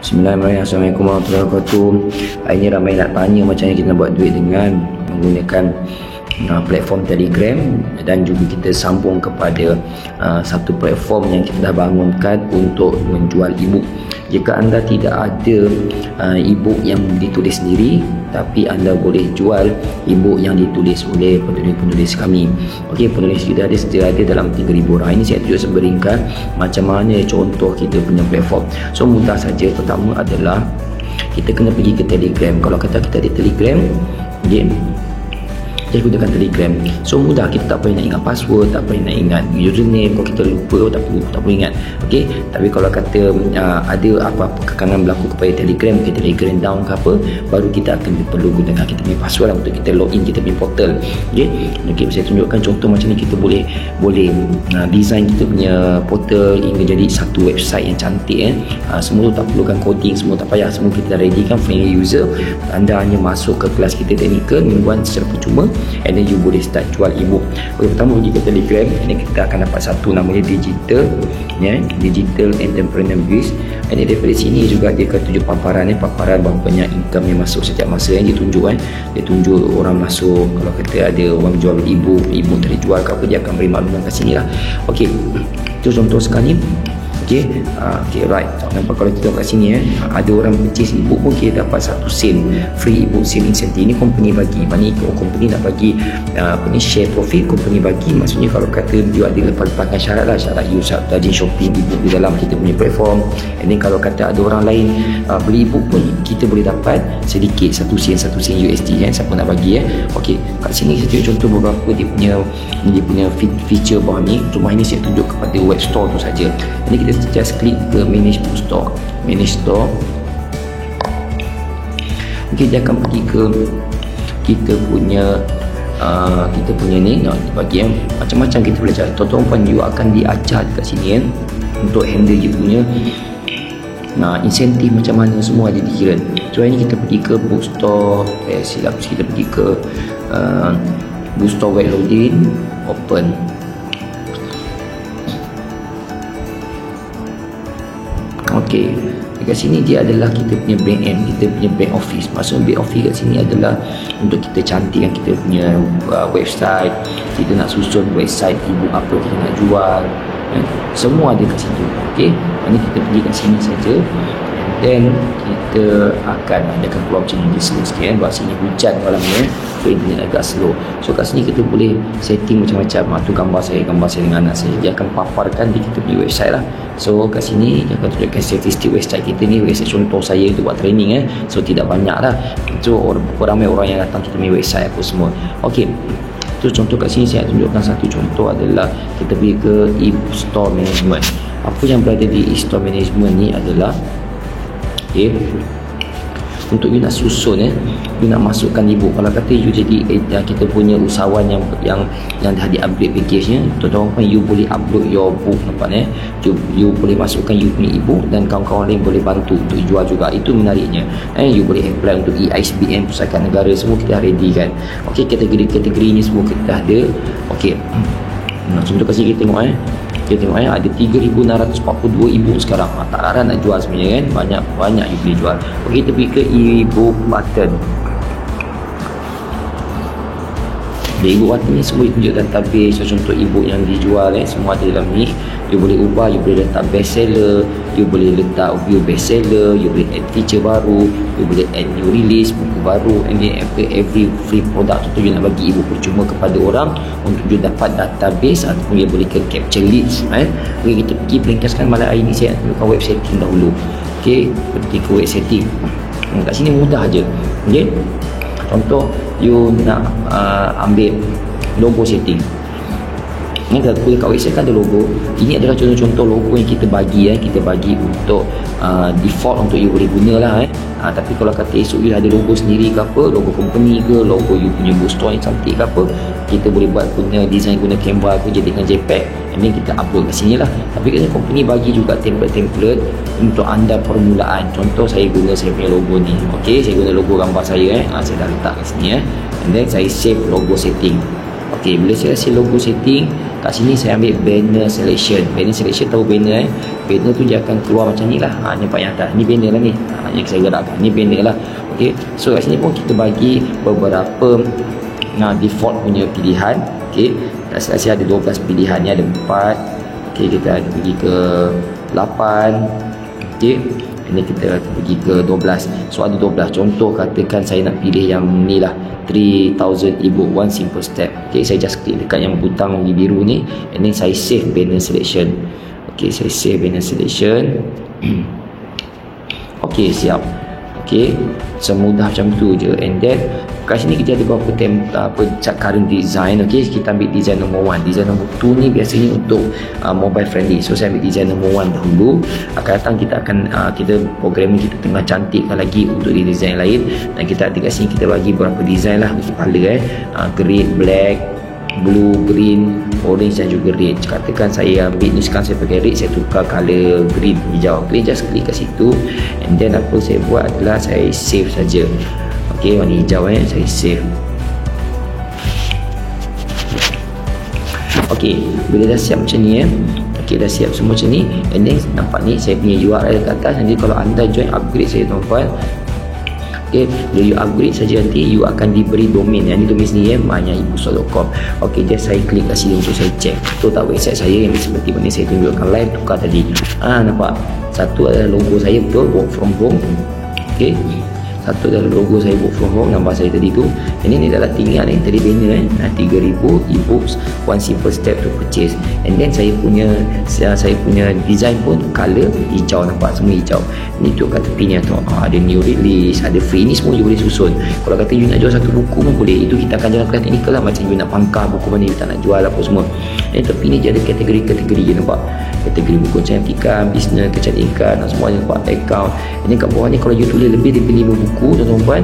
Bismillahirrahmanirrahim. Assalamualaikum warahmatullahi wabarakatuh. Hari ini ramai nak tanya macam mana kita nak buat duit dengan menggunakan platform Telegram, dan juga kita sambung kepada satu platform yang kita dah bangunkan untuk menjual e-book. Jika anda tidak ada e-book yang ditulis sendiri, tapi anda boleh jual e-book yang ditulis oleh penulis-penulis kami. Okey, penulis kita sedia ada dalam 3,000 orang. Ini saya tunjuk seberingkas macam mana contoh kita punya platform. So mudah saja. Pertama adalah kita kena pergi ke Telegram. Kalau kata kita ada Telegram, okey, kita gunakan Telegram. So mudah, kita tak payah nak ingat password, tak payah nak ingat username. Kalau kita lupa, tak perlu ingat. Okey, tapi kalau kata ada apa-apa kekangan berlaku kepada Telegram, kita Telegram down ke apa, baru kita akan perlu gunakan kita punya password untuk kita login kita punya portal. Okey, saya tunjukkan contoh macam ni. Kita boleh design kita punya portal hingga jadi satu website yang cantik. Semua tu tak perlukan coding, semua tak payah, semua kita ready kan, friendly user. Anda hanya masuk ke kelas kita teknikal mingguan secara percuma, and then you boleh start jual e-book. Pertama pergi ke Telegram, ini kita akan dapat satu namanya digital entrepreneur biz. And then daripada sini juga dia akan tunjuk paparan berapa banyak income yang masuk setiap masa yang ditunjuk dia tunjuk orang masuk. Kalau kata ada orang jual e-book terjual ke apa, dia akan beri makluman kat sini lah. Okey, itu contoh sekali. Okey, right. Nampak kalau kita kat sini ada orang purchase e-book pun kita dapat 1 sen free e-book sen incentive. Ini company bagi. Mana company nak bagi share profit, company bagi. Maksudnya kalau kata dia ada lepaskan syarat lah, syarat you rajin shopping e-book di dalam kita punya platform. And then kalau kata ada orang lain beli e-book pun, kita boleh dapat sedikit 1 sen USD siapa nak bagi. Okey, kat sini saya tunjuk contoh beberapa dia punya feature bawah ni. Cuma ini saya tunjuk kepada web store tu saja. Ini kita just klik ke manage store. Okey, dia akan pergi ke kita punya ni bagi macam-macam kita belajar. Tuan-tuan you akan diajar dekat sini untuk handle dia punya insentif macam mana, semua ada dikira. So ini kita pergi ke bookstore, kita pergi ke bookstore web loading, open. Okey, dekat sini dia adalah kita punya back end, kita punya back office. Maksud back office kat sini adalah untuk kita cantikkan kita punya website. Kita nak susun website e-book apa kita nak jual, semua ada kat situ. Okey, ini kita pergi kat sini saja, dan kita akan adakan keluar macam ni. Slow sikit sebab sini hujan malam ni, so internet agak slow. So kat sini kita boleh setting macam-macam. Tu gambar saya dengan anak saya, dia akan paparkan di kita punya website lah. So kat sini dia akan tunjukkan statistik website kita ni. Website contoh saya untuk buat training so tidak banyak lah. So ramai orang yang datang kita punya website apa semua. Okey, tu contoh kat sini. Saya tunjukkan satu contoh adalah kita pergi ke e-store management. Apa yang berada di e-store management ni adalah untuk you nak susun you nak masukkan e-book. Kalau kata you jadi kita punya usahawan yang dah di-upgrade package nya, tuan-tuan you boleh upload your book, nampak you boleh masukkan you punya e-book, dan kawan-kawan lain boleh bantu untuk jual juga. Itu menariknya. You boleh apply untuk EISBN, Pusaka Negara, semua kita dah ready kan. Okey, kategori ni semua kita dah ada. Okey, contoh kasi kita tengok kita tengok ada 3,642 e-book sekarang. Tak larang nak jual sebenarnya kan, banyak you boleh jual. Okey, kita pergi ke e-book button. Di e-book button ni semua tunjuk database. So contoh e-book yang dijual semua ada dalam ni. You boleh ubah, you boleh letak best seller, you boleh letak view best seller, you boleh add feature baru, you boleh add new release, buku baru, and then every free product tu you nak bagi e-book percuma kepada orang untuk you dapat database, ataupun you boleh capture leads. Okey, kita pergi ringkaskan malam hari ni. Saya nak tunjukkan web setting dahulu. Okey, pergi ke web setting. Kat sini mudah aja. Okey, contoh you nak ambil logo setting. Ni kat website kan ada logo. Ini adalah contoh-contoh logo yang kita bagi kita bagi untuk default untuk you boleh guna lah tapi kalau kata esok you ada logo sendiri ke apa, logo company ke, logo you punya bookstore yang cantik ke apa, kita boleh buat guna design, guna Canva ke, jadikan JPEG, ini kita upload kat sini lah. Tapi kan company bagi juga template untuk anda permulaan. Contoh saya guna saya punya logo ni. Okey, saya guna logo gambar saya saya dah letak kat sini and then saya save logo setting. Okey, bila saya save logo setting, kat sini saya ambil banner selection. Banner selection, tahu banner banner tu dia akan keluar macam ni lah. Nampak yang atas ni banner lah ni, yang saya gerakkan ni banner lah. Okey, so kat sini pun kita bagi beberapa default punya pilihan. Okey, saya ada 12 pilihan ni, ada 4. Okey, kita ada pergi ke 8. Okey, ini kita pergi ke 12. So ada 12. Contoh katakan saya nak pilih yang ni lah, 3000 ebook one simple step. Okey, saya just klik dekat yang butang warna biru ni, and then saya save banner selection. Okey, saya save banner selection. Okey, siap. Okey, semudah macam tu je. And then kat sini kita ada beberapa current design. Okey, kita ambil design nombor 1. Design nombor 2 ni biasanya untuk mobile friendly. So saya ambil design nombor 1 dahulu. Akan datang kita akan programming kita tengah cantikkan lagi untuk di design lain. Dan kita ada kat sini kita bagi beberapa design lah untuk color green, black, blue, green, orange dan juga red. Katakan saya ambil ni, sekarang saya pakai red, saya tukar color green, hijau. Okey, just klik kat situ, and then apa saya buat adalah saya save saja. Okey, warna hijau saya save. Okey, bila dah siap macam ni okey, dah siap semua macam ni, and then nampak ni saya punya URL kat atas. Nanti kalau anda join upgrade saya tuan-tuan, okay, bila you upgrade saja nanti you akan diberi domain. Yang ni domain sendiri manyaibookstore.com. Okey, just saya klik kat sini untuk saya check betul tak website saya yang seperti mana saya tunjukkan live tukar tadi. Nampak satu adalah logo saya betul, work from home. Okey, satu adalah logo saya work from home, gambar saya tadi tu. Ini adalah tinggal tadi banner 3000 ebooks one simple step to purchase. And then saya punya design pun color hijau, nampak semua hijau. Ni tu kat tepinya tu ada new release, ada free, ni semua you boleh susun. Kalau kata you nak jual satu buku pun boleh, itu kita akan jalan kelas teknikal lah. Macam you nak pangkal buku mana you tak nak jual apa semua. Dan tepi ni dia ada kategori-kategori je, nampak kategori buku kecantikan, bisnes, kecantikan dan semuanya, nampak account. Ini kat bawah ni kalau you tulis lebih daripada 5 buku tuan-tuan,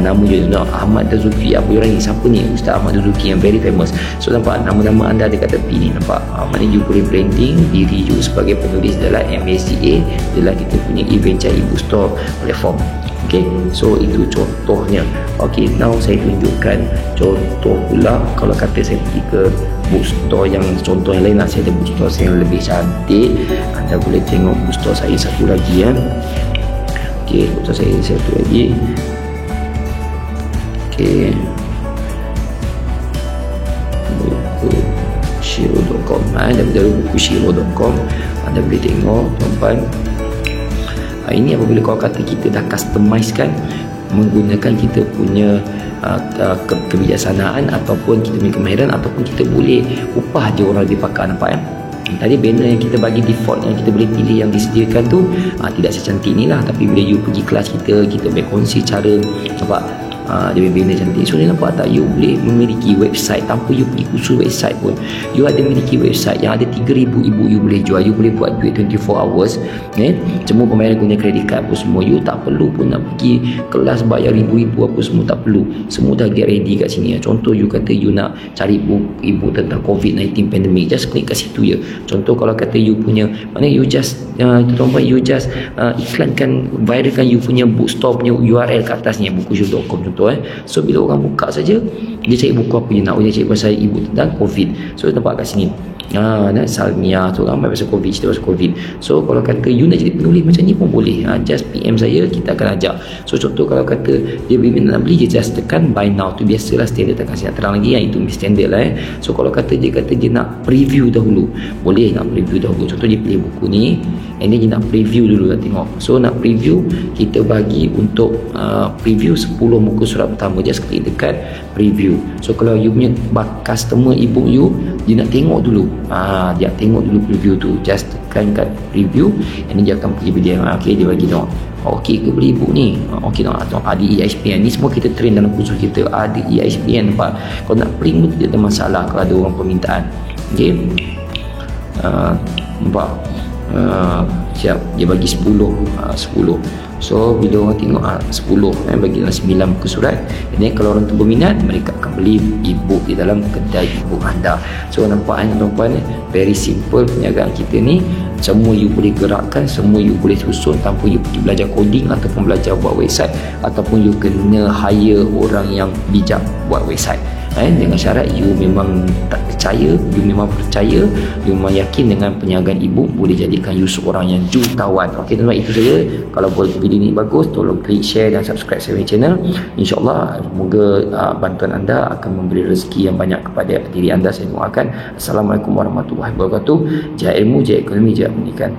nama je Ahmad Dazuki, apa orang ni, siapa ni, Ustaz Ahmad Dazuki yang very famous. So nampak nama-nama anda ada kat tepi ni, nampak maknanya you boleh branding diri you sebagai penulis dalam MSCA adalah kita punya Adventure e-bookstore platform. Okay, so itu contohnya. Okay, now saya tunjukkan contoh pula. Kalau kata saya pergi ke bookstore yang contoh yang lain lah, saya ada bookstore saya yang lebih cantik. Anda boleh tengok bookstore saya satu lagi Okay, bookstore saya satu lagi. Okay, buku shiro.com. Anda buku shiro.com. Anda boleh tengok tuan-tuan. Ini apabila kau kata kita dah customize kan, menggunakan kita punya kebijaksanaan ataupun kita punya kemahiran, ataupun kita boleh upah je orang lebih pakar. Nampak tadi banner yang kita bagi default yang kita boleh pilih yang disediakan tu tidak secantik ni lah. Tapi bila you pergi kelas kita boleh kongsi cara, nampak dia banner cantik. So dia nampak tak, you boleh memiliki website tanpa you pergi khusus website pun. You ada memiliki website yang ada 3000 ebook you boleh jual. You boleh buat duit 24 hours semua pembayaran guna kredit card apa semua. You tak perlu pun nak pergi kelas bayar ribu-ribu apa semua, tak perlu. Semua dah get ready kat sini. Contoh you kata you nak cari ebook tentang COVID-19 pandemic, just klik kat situ je. Contoh kalau kata you punya, maknanya you just you just iklankan, viralkan you punya bookstore punya URL kat atasnya, bukushiro.com contoh. So bila orang buka saja, dia cari buku apa dia nak, dia cari pasal ibu tentang COVID. So nampak kat sini Salmia tu ramai pasal COVID, cerita pasal COVID. So kalau kata you nak jadi penulis macam ni pun boleh, just PM saya, kita akan ajak. So contoh kalau kata dia nak beli, dia just tekan buy now. Tu biasalah standard, takkan saya terang lagi itu standard lah. So kalau kata dia nak preview dahulu, boleh nak preview dahulu. Contoh dia pilih buku ni, and then dia nak preview dulu lah, tengok. So nak preview, kita bagi untuk preview 10 muka surat pertama, just klik dekat preview. So kalau you punya customer ebook you, dia nak tengok dulu, dia tengok dulu preview tu, just tekan kat preview, and dia akan pergi dia dia bagi tengok, okey ke beli ebook ni, okey tengok ada EISPN ni, semua kita train dalam kursus kita, ada EISPN. Nampak, kalau nak print pun tidak ada masalah kalau ada orang permintaan. Okey, nampak siap, dia bagi 10. So bila orang tengok 10 bagi dalam 9 muka surat, dan kalau orang tu berminat, mereka akan beli ebook di dalam kedai ebook anda. So nampak tuan-tuan, very simple perniagaan kita ni. Semua you boleh gerakkan, semua you boleh susun tanpa you pergi belajar coding ataupun belajar buat website, ataupun you kena hire orang yang bijak buat website. dengan syarat you memang tak percaya, you memang percaya, you memang yakin dengan perniagaan e-book boleh jadikan you seorang yang jutawan. Okey tuan-tuan, itu saja. Kalau video ni bagus, tolong klik share dan subscribe saya punya channel. InsyaAllah semoga bantuan anda akan memberi rezeki yang banyak kepada diri anda. Saya doakan. Assalamualaikum warahmatullahi wabarakatuh. Jaya ilmu, jaya ekonomi, jaya pendidikan.